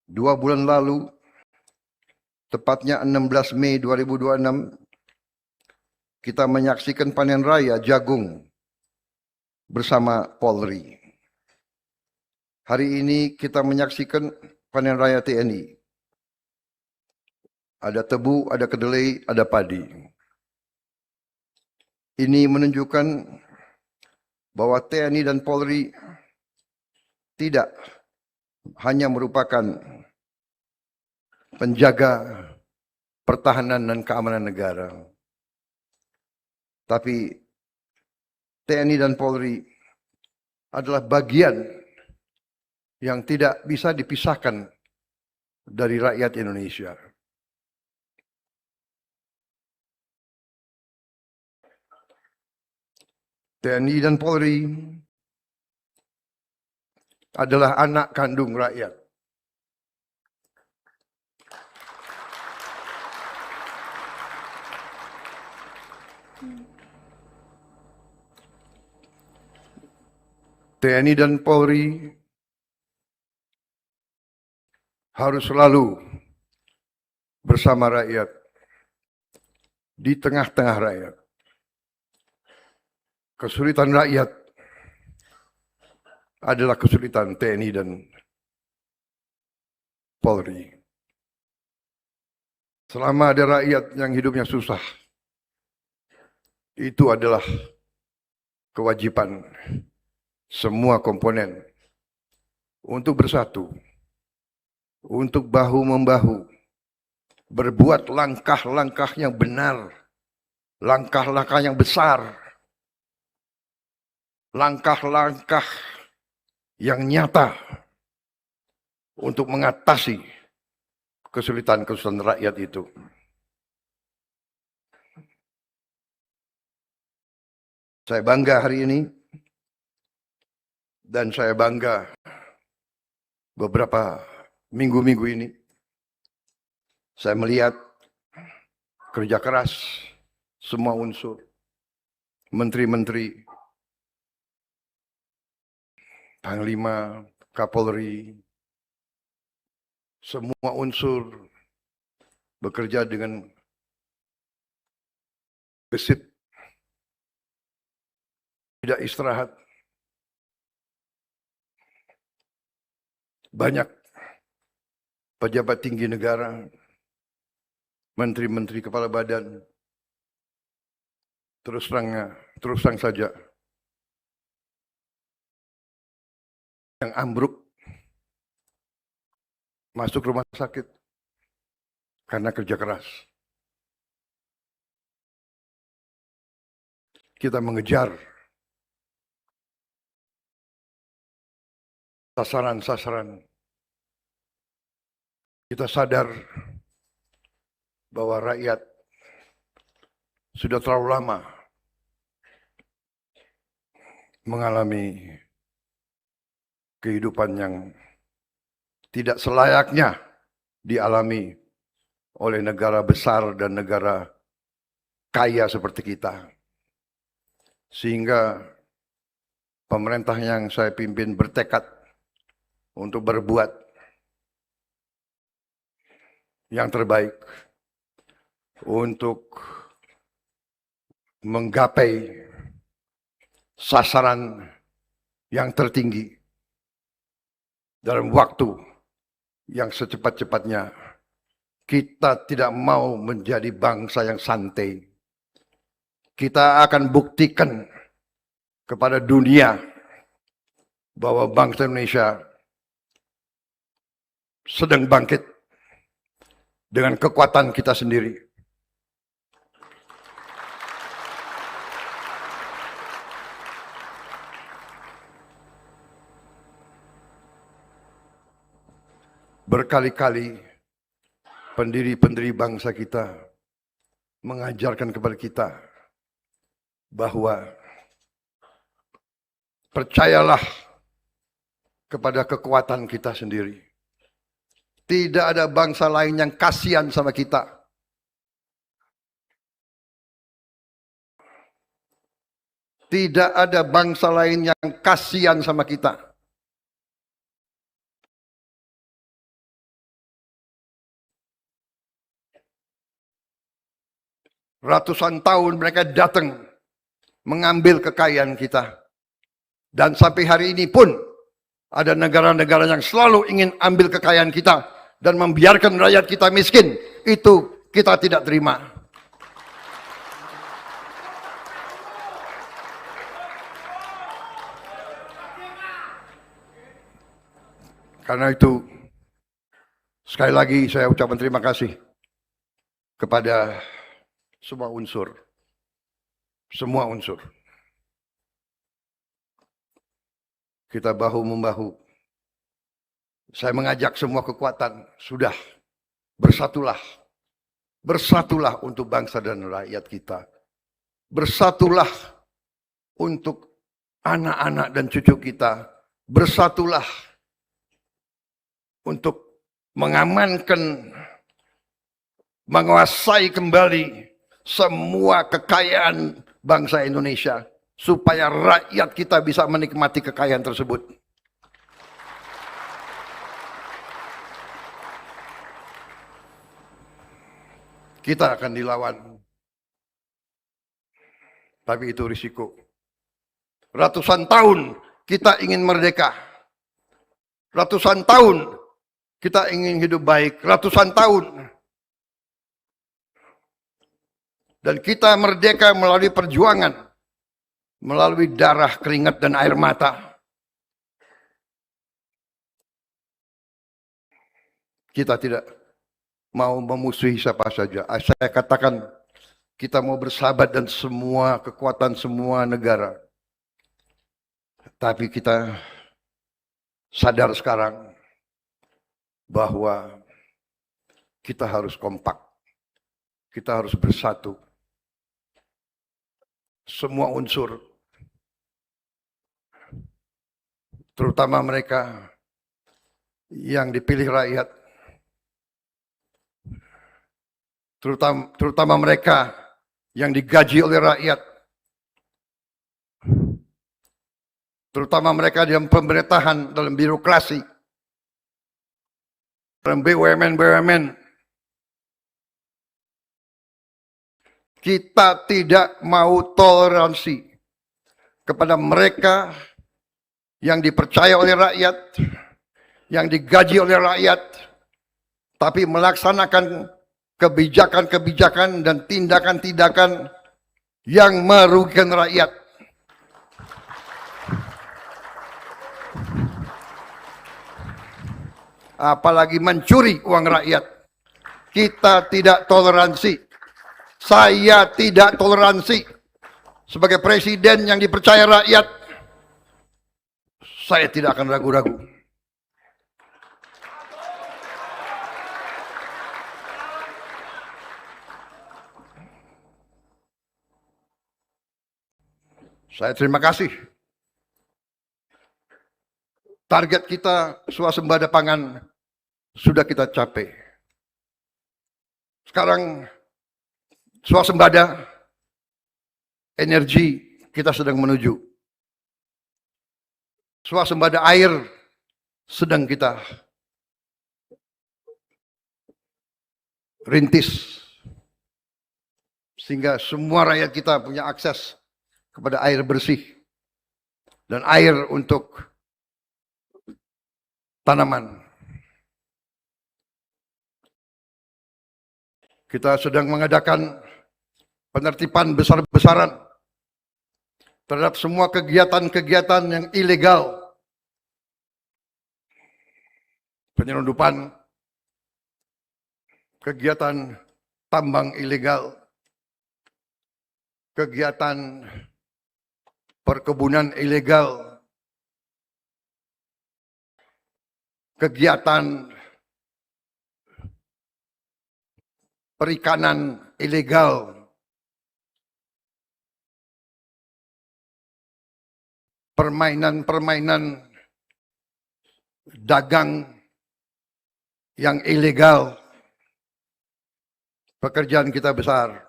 2 bulan lalu, tepatnya 16 Mei 2026, kita menyaksikan panen raya jagung bersama Polri. Hari ini kita menyaksikan panen raya TNI. Ada tebu, ada kedelai, ada padi. Ini menunjukkan bahwa TNI dan Polri tidak hanya merupakan penjaga pertahanan dan keamanan negara, tapi TNI dan Polri adalah bagian yang tidak bisa dipisahkan dari rakyat Indonesia. TNI dan Polri adalah anak kandung rakyat. TNI dan Polri harus selalu bersama rakyat, di tengah-tengah rakyat. Kesulitan rakyat adalah kesulitan TNI dan Polri. Selama ada rakyat yang hidupnya susah, itu adalah kewajiban semua komponen untuk bersatu, untuk bahu-membahu, berbuat langkah-langkah yang benar, langkah-langkah yang besar, langkah-langkah yang nyata untuk mengatasi kesulitan-kesulitan rakyat itu. Saya bangga hari ini, dan saya bangga beberapa minggu-minggu ini. Saya melihat kerja keras semua unsur, menteri-menteri, Panglima, Kapolri, semua unsur bekerja dengan gesit, tidak istirahat. Banyak pejabat tinggi negara, menteri-menteri, kepala badan, terus terang saja, yang ambruk masuk rumah sakit karena kerja keras. Kita mengejar sasaran-sasaran. Kita sadar bahwa rakyat sudah terlalu lama mengalami kehidupan yang tidak selayaknya dialami oleh negara besar dan negara kaya seperti kita. Sehingga pemerintah yang saya pimpin bertekad untuk berbuat yang terbaik untuk menggapai sasaran yang tertinggi dalam waktu yang secepat-cepatnya. Kita tidak mau menjadi bangsa yang santai. Kita akan buktikan kepada dunia bahwa bangsa Indonesia sedang bangkit dengan kekuatan kita sendiri. Berkali-kali pendiri-pendiri bangsa kita mengajarkan kepada kita bahwa percayalah kepada kekuatan kita sendiri. Tidak ada bangsa lain yang kasihan sama kita. Tidak ada bangsa lain yang kasihan sama kita. Ratusan tahun mereka datang mengambil kekayaan kita. Dan sampai hari ini pun ada negara-negara yang selalu ingin ambil kekayaan kita dan membiarkan rakyat kita miskin. Itu kita tidak terima. Karena itu, sekali lagi saya ucapkan terima kasih kepada semua unsur. Semua unsur. Kita bahu-membahu. Saya mengajak semua kekuatan, sudah, bersatulah. Bersatulah untuk bangsa dan rakyat kita. Bersatulah untuk anak-anak dan cucu kita. Bersatulah untuk mengamankan, menguasai kembali semua kekayaan bangsa Indonesia, supaya rakyat kita bisa menikmati kekayaan tersebut. Kita akan dilawan, tapi itu risiko. Ratusan tahun kita ingin merdeka, ratusan tahun kita ingin hidup baik, ratusan tahun. Dan kita merdeka melalui perjuangan, melalui darah, keringat, dan air mata. Kita tidak mau memusuhi siapa saja. Saya katakan, kita mau bersahabat dan semua kekuatan, semua negara. Tapi kita sadar sekarang bahwa kita harus kompak. Kita harus bersatu. Semua unsur, terutama mereka yang dipilih rakyat, terutama mereka yang digaji oleh rakyat, terutama mereka dalam pemerintahan, dalam birokrasi, dalam BUMN. Kita tidak mau toleransi kepada mereka yang dipercaya oleh rakyat, yang digaji oleh rakyat, tapi melaksanakan kebijakan-kebijakan dan tindakan-tindakan yang merugikan rakyat. Apalagi mencuri uang rakyat. Kita tidak toleransi. Saya tidak toleransi. Sebagai presiden yang dipercaya rakyat, saya tidak akan ragu-ragu. Saya terima kasih. Target kita swasembada pangan sudah kita capai. Sekarang swasembada energi kita sedang menuju. Swasembada air sedang kita rintis. Sehingga semua rakyat kita punya akses kepada air bersih dan air untuk tanaman. Kita sedang mengadakan penertiban besar-besaran terhadap semua kegiatan-kegiatan yang ilegal. Penyelundupan, kegiatan tambang ilegal, kegiatan perkebunan ilegal, kegiatan perikanan ilegal, permainan-permainan dagang yang ilegal. Pekerjaan kita besar.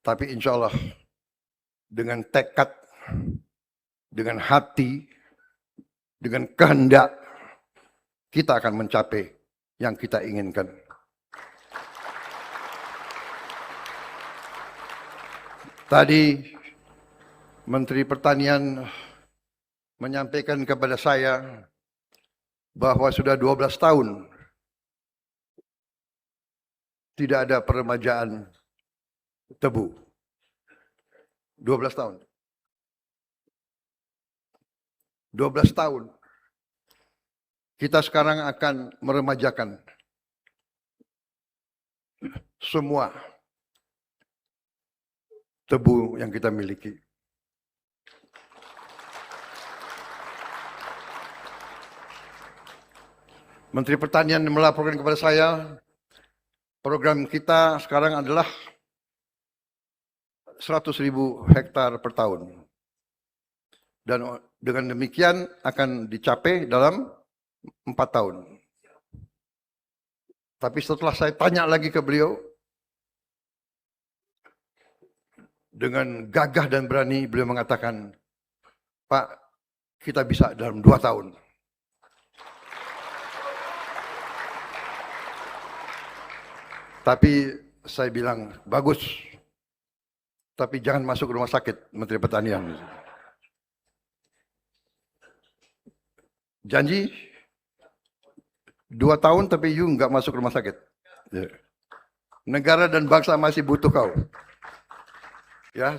Tapi insya Allah dengan tekad, dengan hati, dengan kehendak, kita akan mencapai yang kita inginkan. Tadi Menteri Pertanian menyampaikan kepada saya bahwa sudah 12 tahun tidak ada peremajaan tebu. 12 tahun. 12 tahun. Kita sekarang akan meremajakan semua tebu yang kita miliki. Menteri Pertanian melaporkan kepada saya, program kita sekarang adalah 100.000 hektar per tahun. Dan dengan demikian akan dicapai dalam 4 tahun. Tapi setelah saya tanya lagi ke beliau, dengan gagah dan berani beliau mengatakan, Pak, kita bisa dalam 2 tahun. Tapi saya bilang, bagus. Tapi jangan masuk rumah sakit, Menteri Pertanian. Janji 2 tahun tapi you nggak masuk rumah sakit. Negara dan bangsa masih butuh kau. Ya,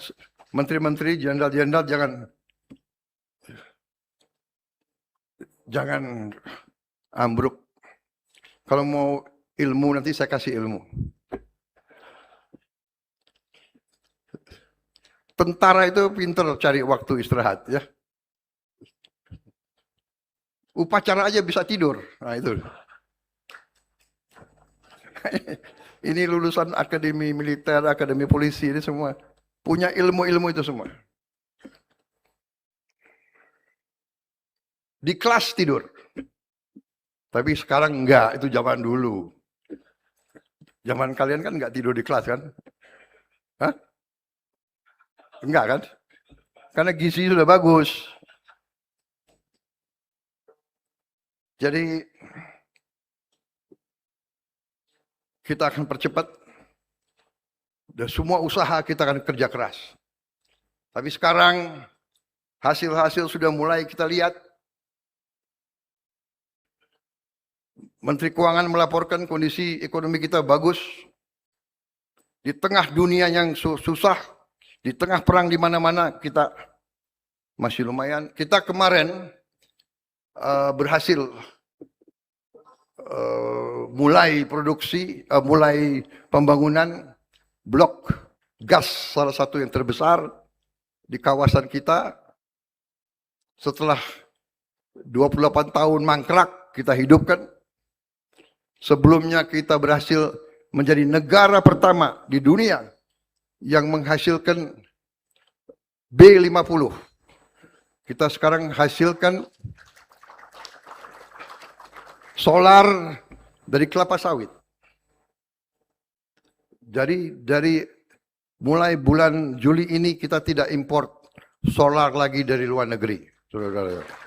menteri-menteri, jenderal-jenderal jangan ambruk. Kalau mau ilmu nanti saya kasih ilmu. Tentara itu pinter cari waktu istirahat ya. Upacara aja bisa tidur. Nah itu. Ini lulusan akademi militer, akademi polisi ini semua punya ilmu-ilmu itu semua. Di kelas tidur. Tapi sekarang enggak, itu zaman dulu. Zaman kalian kan enggak tidur di kelas kan? Hah? Enggak kan? Karena gizi sudah bagus. Jadi kita akan percepat dan semua usaha kita akan kerja keras. Tapi sekarang hasil-hasil sudah mulai kita lihat. Menteri Keuangan melaporkan kondisi ekonomi kita bagus. Di tengah dunia yang susah, di tengah perang di mana-mana kita masih lumayan. Kita kemarin berhasil mulai produksi, mulai pembangunan blok gas salah satu yang terbesar di kawasan kita. Setelah 28 tahun mangkrak kita hidupkan. Sebelumnya kita berhasil menjadi negara pertama di dunia yang menghasilkan B50. Kita sekarang hasilkan solar dari kelapa sawit. Jadi dari mulai bulan Juli ini kita tidak import solar lagi dari luar negeri. Saudara-saudara.